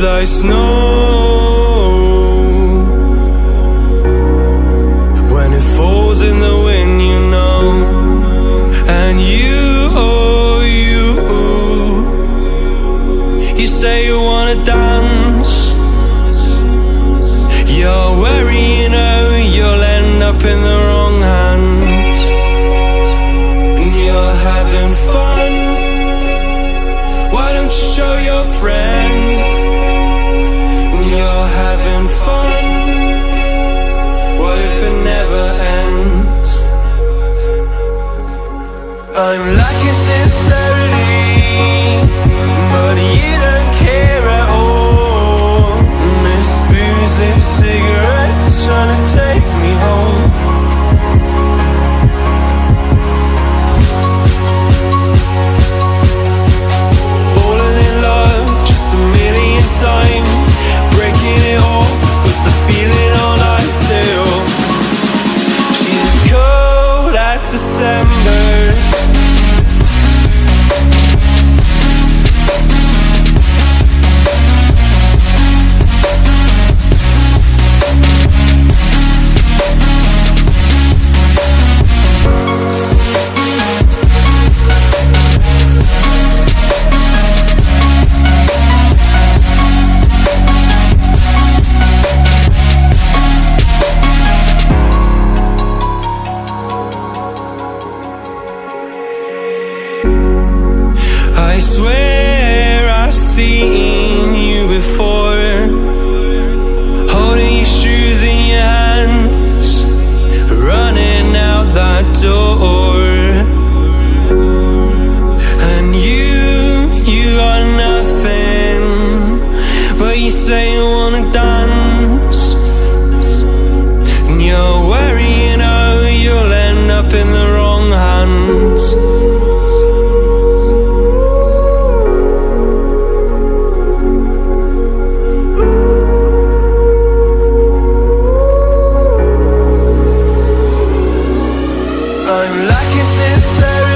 like snow. When it falls in the wind, you know. And you say you wanna dance. You're wary, you know, you'll end up in the wrong hands. And you're having fun. Why don't you show your friends? And you're having fun. What if it never ends? I'm lacking sincerity, but you don't care at all. Miss booze, lit cigarettes, trying to take me home. Falling in love just a million times, breaking it off, put the feeling on ice still. She's as cold as December. I swear I've seen you before, holding your shoes in your hands, running out that door. And you got nothing, but you say you wanna dance. And you're worried, you know, you'll end up in the wrong hands. I'm lacking sincerity.